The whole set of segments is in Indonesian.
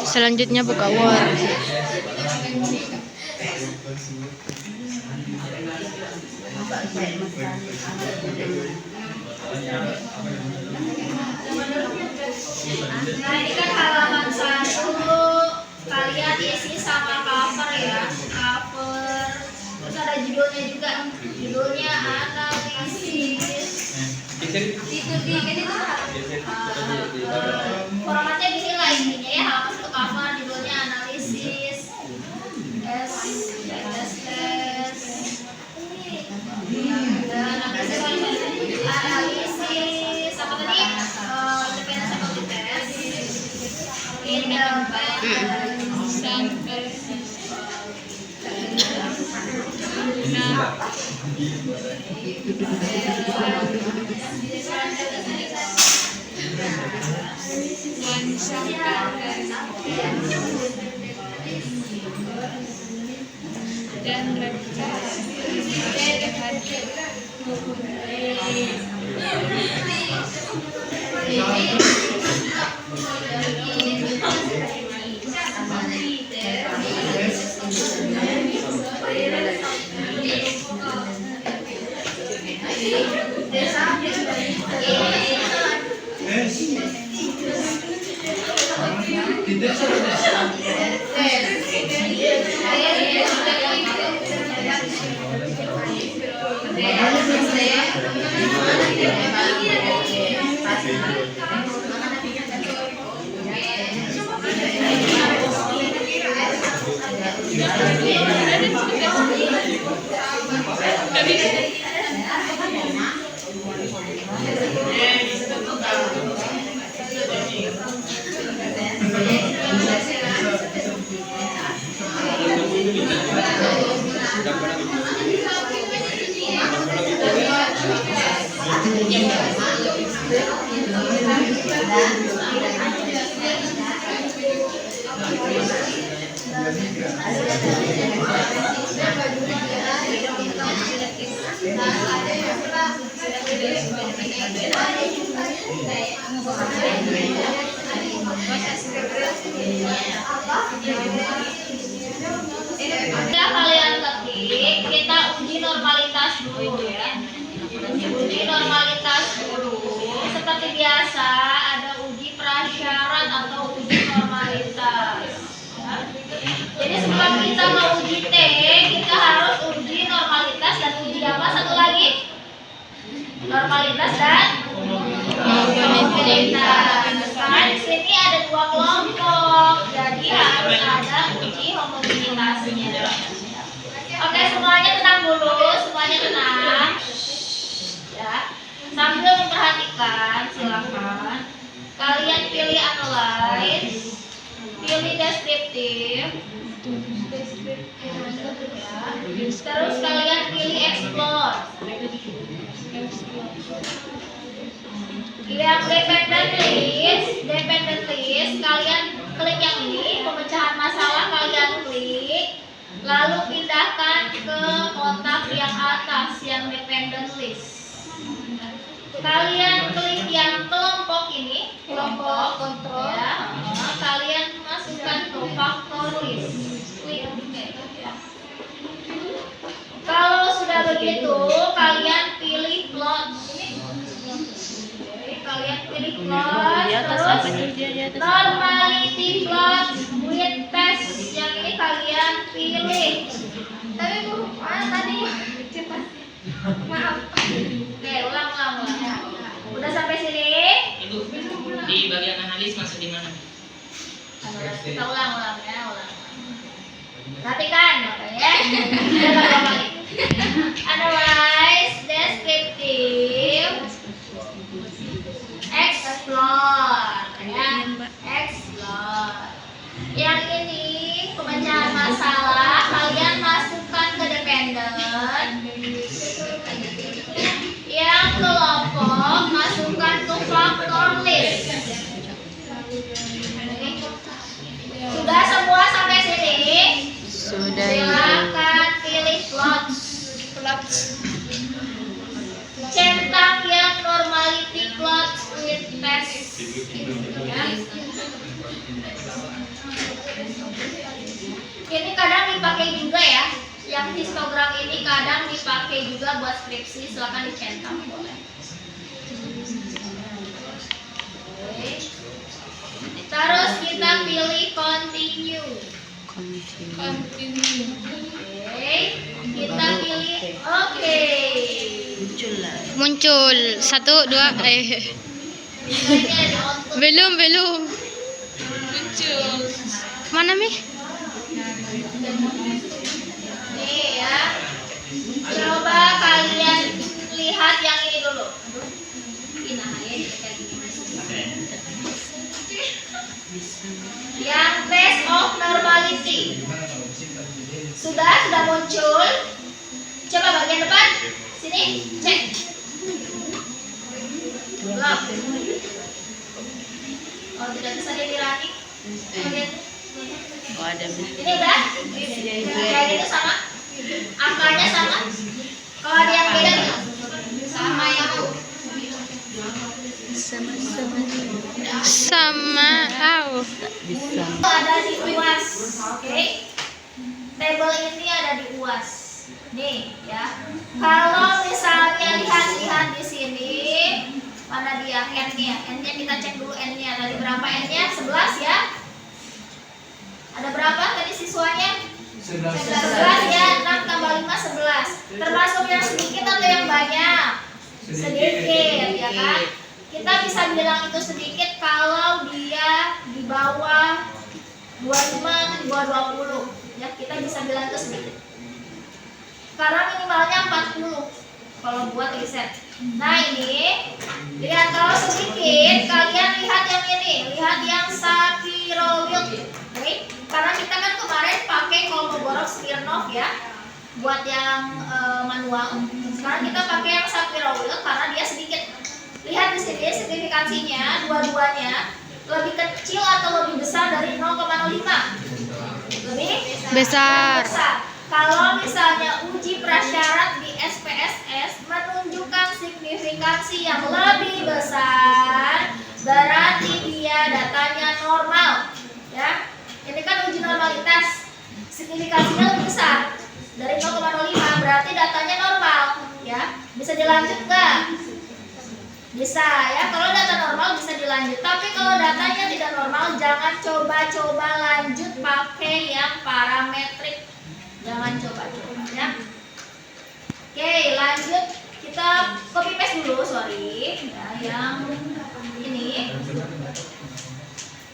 Selanjutnya buka Word. Nah, ini kan halaman 1. Kalian isi sama cover ya. Cover. Terus ada judulnya juga. Judulnya analisis. Formatnya gini lah intinya ya. Halaman 1 cover, judulnya analisis. Dan analisis apa tadi? Independent Faculty Test. Kalian ketik, kita uji normalitas dulu ya. Uji normalitas dulu. Seperti biasa ada uji prasyarat atau uji normalitas. Ya. Jadi sebelum kita mau uji T, kita harus uji normalitas dan uji apa? Satu lagi. Normalitas dan homogenitas. Karena di sini ada 2 kelompok, jadi harus ada uji homogenitasnya. Oke, semuanya tenang dulu, semuanya tenang. Ya, sambil memperhatikan, silakan kalian pilih analyze, pilih deskriptif, ya. Terus kalian pilih explore. Yang dependent list kalian klik yang ini, pemecahan masalah kalian klik, lalu pindahkan ke kotak yang atas yang dependent list. Kalian klik yang kelompok ini, kelompok kontrol ya. Kalian masukkan ke faktor list. Klik. Kalau sudah begitu, kalian pilih plot. Kalian pilih plot, terus normality plot with test yang ini kalian pilih. Tapi Bu, tadi maaf. Oke, ulang. Udah sampai sini? Ibu, di bagian analis masuk di mana? Kita ulang ya. Perhatikan ya. Analyze, descriptive, explore ya. Explore. Yang ini pemecahan masalah kalian masukkan ke dependent. Yang kelompok masukkan ke faktor list. Sudah semua sampai sini? Sudah. Silakan pilih plot. Ini kadang dipakai juga ya. Yang histogram ini kadang dipakai juga buat skripsi, silakan dicetak boleh. Oke. Terus kita pilih continue. Oke. Kita pilih oke. Muncul 1, 2, Ini ada di output. belum. Muncul. Mana Mi? Nih ya. Coba kalian lihat yang ini dulu. Nah, ya kayak gini. Yang test of normality. Sudah muncul. Coba bagian depan. Sini, cek. Belum. Oh, tidak bisa dilihat. Oh, ada Ini udah? Kayak gitu sama? Angkanya sama? Kalau ada yang beda nih? Sama yang Sama bisa. itu ada di UAS. Oke. Tabel ini ada di UAS. Nih ya. Kalau misalnya lihat di sini, mana dia N-nya? N-nya kita cek dulu N-nya. Tadi berapa N-nya? 11 ya. Ada berapa tadi siswanya? 11 ya. 6 tambah 5 11. Termasuk yang sedikit atau yang banyak? Sedikit ya kan? Kita bisa bilang itu sedikit kalau dia di bawah 25 di bawah 20 ya, kita bisa bilang itu sedikit. Karena minimalnya 40 kalau buat riset. Nah ini lihat, kalau sedikit kalian lihat yang ini, lihat yang Shapiro Wilk. Oke? Karena kita kan kemarin pakai Kolmogorov Smirnov ya buat yang manual. Sekarang kita pakai yang Shapiro Wilk karena dia sedikit. Lihat di sini signifikansinya dua-duanya lebih kecil atau lebih besar dari 0,05. Lebih besar. Kalau misalnya uji prasyarat di SPSS menunjukkan signifikansi yang lebih besar, berarti dia datanya normal. Ya, ini kan uji normalitas, signifikansinya lebih besar dari 0,05, berarti datanya normal. Ya, bisa dilanjut nggak? Bisa ya, kalau data normal bisa dilanjut. Tapi kalau datanya tidak normal, jangan coba-coba lanjut pakai yang parametrik. Jangan coba-coba ya. Oke, lanjut. Kita copy paste dulu, sorry. Ya, yang ini.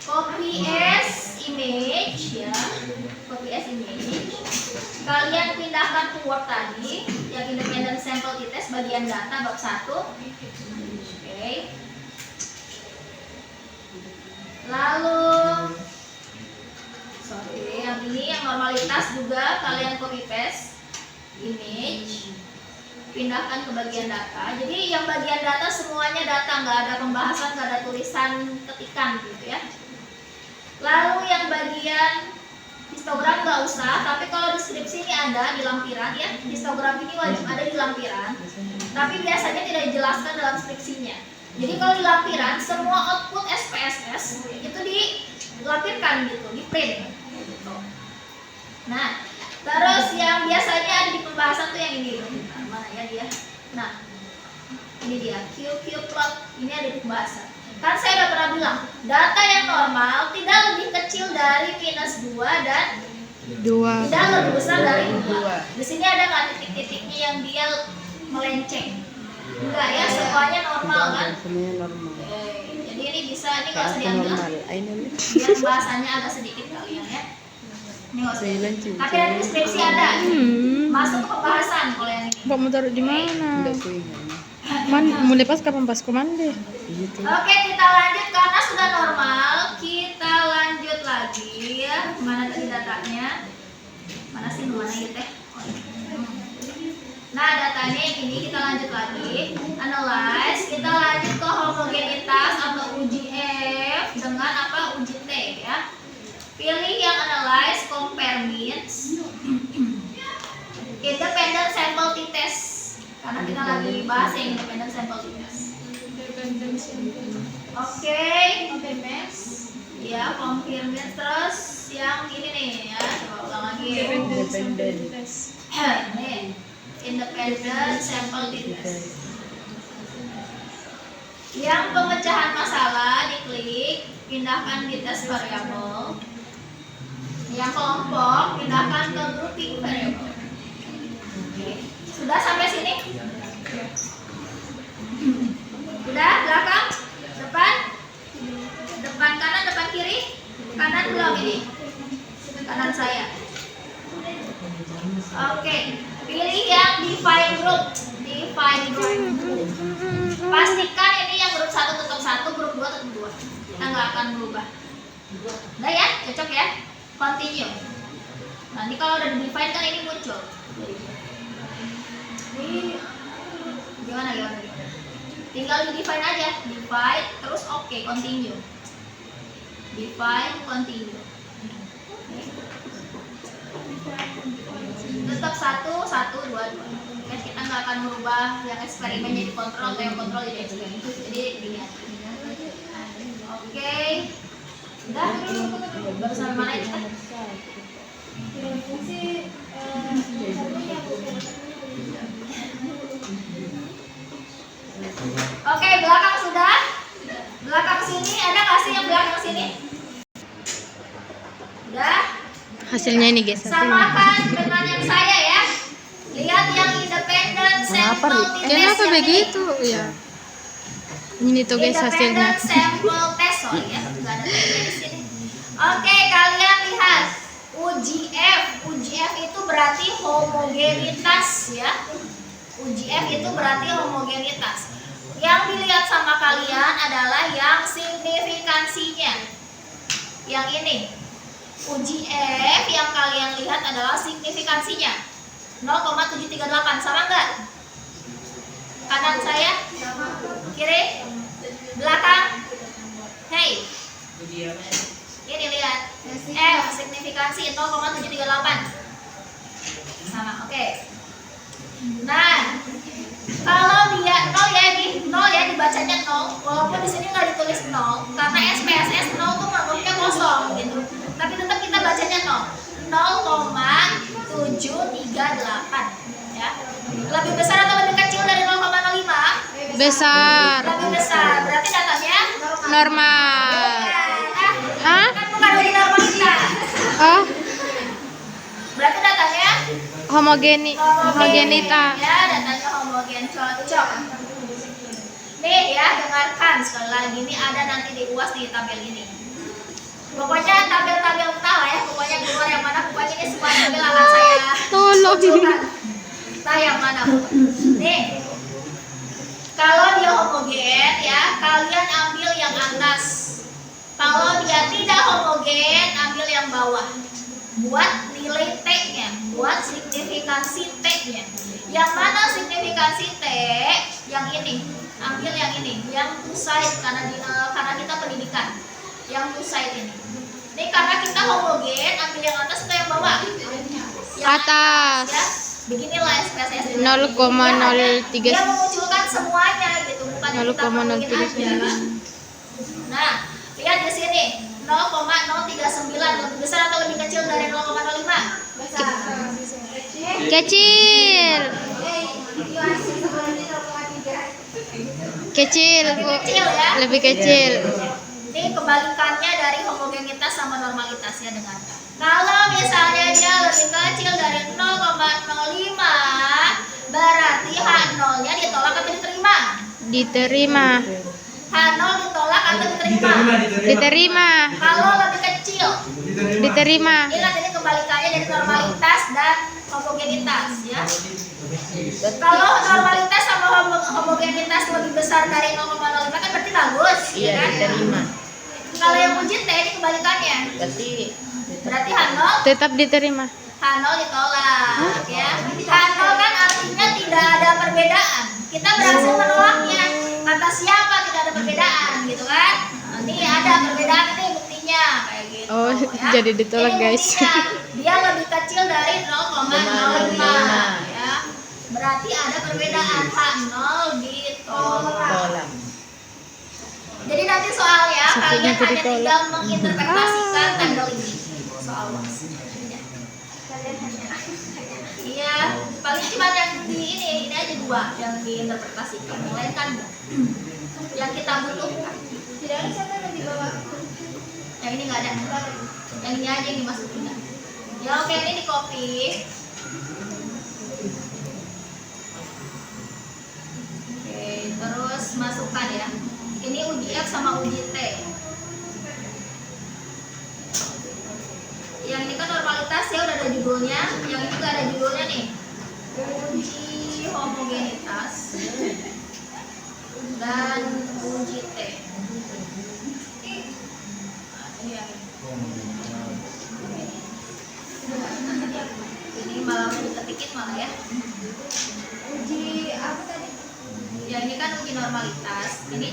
Copy as image ya. Copy as image. Kalian pindahkan ke Word tadi, yang independent sample t-test bagian data bab 1. Oke. Lalu yang ini yang normalitas juga kalian copy paste image, pindahkan ke bagian data. Jadi yang bagian data semuanya data, nggak ada pembahasan, nggak ada tulisan ketikan gitu ya. Lalu yang bagian histogram nggak usah, tapi kalau deskripsi ini ada di lampiran ya. Histogram ini wajib ada di lampiran, tapi biasanya tidak dijelaskan dalam skripsinya. Jadi kalau di lampiran semua output SPSS itu dilampirkan gitu, di print. Gitu. Nah, terus yang biasanya ada di pembahasan tuh yang ini. Nah, mana ya dia? Nah, ini dia QQ plot. Ini ada di pembahasan. Kan saya udah pernah bilang, data yang normal tidak lebih kecil dari -2 dan 2. tidak lebih besar dari 2. Di sini ada nggak titik-titiknya yang dia melenceng? Enggak ya, semuanya normal kan? Semuanya normal. Jadi ini bisa, ini nggak usah diambil. Normal. Ini Biar bahasanya agak sedikit kalian ya. Ini nggak usah. lancung. Tapi ada deskripsi ada. Masuk ke pembahasan kalau yang ini. Kok mau taruh di mana? Enggak kuingat. Mau lepas kapan pas komande? Gitu. Oke, kita lanjut karena sudah normal. Kita lanjut lagi ya. Mana tadi datanya? Mana sih, mana ya teh? Oh, ini. Nah, datanya yang ini kita lanjut lagi. Analyze, kita lanjut ke homogenitas atau uji F dengan apa? Uji T ya. Pilih yang analyze, compare means. Independent sample t-test. Karena kita lagi bahas yang independent sample t-test. Oke, maps. Ya, Independent. Nih, independent sample test. Yang pemecahan masalah diklik, pindahkan di tes variabel. Yang kelompok pindahkan ke grouping variabel. Oke. Sudah sampai sini? Sudah, belakang, depan, depan kanan, depan kiri, kanan belum ini, kanan saya. Oke, pilih yang define group, define group. Pastikan ini yang grup 1 tetap 1, grup 2 tetap 2. Kita nggak akan berubah. Udah ya, cocok ya. Continue. Nanti kalau udah di-define kan ini muncul. Ini gimana? Tinggal di-define aja. Define, terus oke, continue. Define, continue. Tetap 1, 1, 2, 2. Oke, kita nggak akan merubah yang eksperimen jadi kontrol atau yang kontrol jadi eksperimen. Jadi dilihat. Oke. Udah? Baru sampai mana itu? Oke, belakang sudah. Belakang sini ada nggak sih yang belakang sini? Udah. Hasilnya ini guys. Samakan dengan yang saya ya. Lihat yang independent sample test. Kenapa yang begitu? Ya. Ini tuh guys hasilnya. Independent sample test, sorry ya. Nggak ada tulisannya di sini. Oke, kalian lihat. UGF. UGF itu berarti homogenitas ya. UGF itu berarti homogenitas. Yang dilihat sama kalian adalah yang signifikansinya. Yang ini. UGF yang kalian lihat adalah signifikansinya 0,738, sama enggak? Kanan saya? Kiri? Belakang? Hey, ini lihat F signifikansi 0,738 sama, oke. Nah, kalau dia 0 ya, di 0 ya, dibacanya 0, walaupun di sini nggak ditulis 0 karena SPSS 0 tuh menurutnya kosong gitu. Tapi tetap kita bacanya 0,738 ya. Lebih besar atau lebih kecil dari 0,05? Besar. Lebih besar, berarti datanya Normal. Hah? kan bukan dari normalitas. Oh, Berarti datanya homogenitas. ya, datanya homogen, cocok. Nih ya, dengarkan sekali lagi, ini ada nanti di UAS di tabel ini. Pokoknya tabel-tabel entah lah ya, pokoknya keluar yang mana, pokoknya ini semua tabel akan saya Tolong. munculkan. Entah yang mana. Nih, kalau dia homogen ya, kalian ambil yang atas. Kalau dia tidak homogen, ambil yang bawah. Buat nilai T-nya, buat signifikansi T-nya. Yang mana signifikansi T? Yang ini. Ambil yang ini, yang two side karena kita pendidikan. Yang two side ini. Ini karena kita homogen, ambil yang atas atau yang bawah? Yang Atas. ya. Beginilah SPSS. 0,039. Dia memunculkan semuanya gitu, bukan yang kita homogen aja. Nah, lihat di sini 0,039 lebih besar atau lebih kecil dari 0,05? Kecil. Kecil, Bu. Kecil ya. Lebih kecil. Ini kebalikannya dari homogenitas sama normalitas ya, dengan. Kalau misalnya dia lebih kecil dari 0,05, berarti H0-nya ditolak atau diterima? Diterima. H0 ditolak atau diterima? Diterima. Kalau lebih kecil, Diterima. ini kebalikannya dari normalitas dan homogenitas ya. Kalau normalitas sama homogenitas lebih besar dari 0,05 kan berarti bagus, Iya, ya kan? diterima. Kalau yang uji T ini kebalikannya. Berarti H0 Tetap diterima. H0 ditolak ya. H0 kan artinya tidak ada perbedaan. Kita berhasil menolaknya. Kata siapa tidak ada perbedaan gitu kan? Nah, ini ada perbedaan, ini buktinya kayak gitu. Oh, ya. jadi ditolak, Ini guys. buktinya. Dia lebih kecil dari 0,05 ya. Berarti ada perbedaan, H0 ditolak. Tolak. Jadi nanti soalnya Satunya kalian hanya ditolak. tinggal menginterpretasikan tanggal ini soal UAS. Iya, paling cuma yang di ini aja dua yang diinterpretasikan, yang lain kan enggak. Yang kita butuhkan. Tidak ada siapa yang di bawah. Yang ini nggak ada. Yang ini aja yang dimasukin. Ya oke, ini di copy. Oke, terus masukkan ya. Ini uji F sama uji T. Yang ini kan normalitas ya, udah ada judulnya. Yang ini juga ada judulnya nih. Uji homogenitas dan uji T. Ini malah diketikin malah ya. Uji apa tadi? Ya ini kan uji normalitas. Ini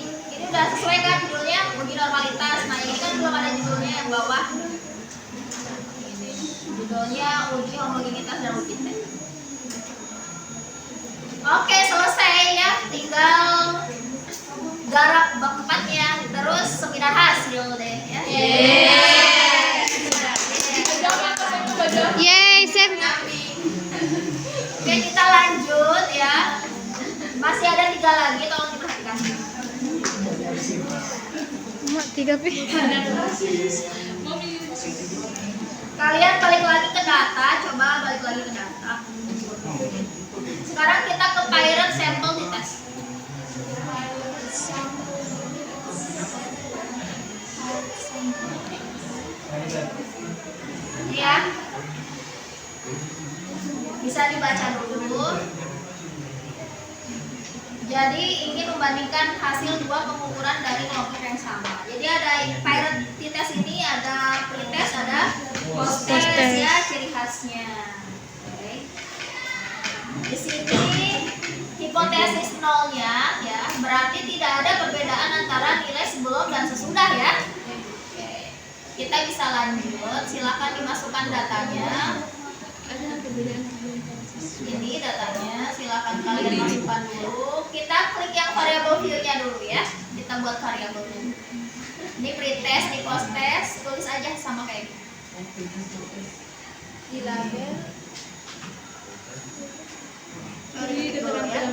udah sesuai kan judulnya, uji normalitas. Nah ini kan belum ada judulnya yang bawah. Ini judulnya uji homogenitas dan uji T. Oke, selesai ya. Tinggal garap bab 4-nya, terus seminar hasil deh ya. Yeay, sip. Oke, kita lanjut ya. Masih ada 3 lagi, tolong diperhatikan. Mak 3P. Kalian balik lagi ke data, coba balik lagi ke data. Sekarang kita ke pirate sample di tes. Ya, bisa dibaca dulu. Jadi ingin membandingkan hasil dua pengukuran dari kelompok yang sama. Jadi ada pirate t-test ini, ada pretest, ada post-test ya, ciri khasnya. Oke. Di sini hipotesis nolnya ya, berarti tidak ada perbedaan antara nilai sebelum dan sesudah ya. Oke. Kita bisa lanjut, silakan dimasukkan datanya. Ini datanya, silakan kalian masukkan dulu. Kita klik yang variable view-nya dulu ya. Kita buat variable dulu. Ini pretest, di post-test, tulis aja sama kayak gitu. Di label. Sorry, dulu ya.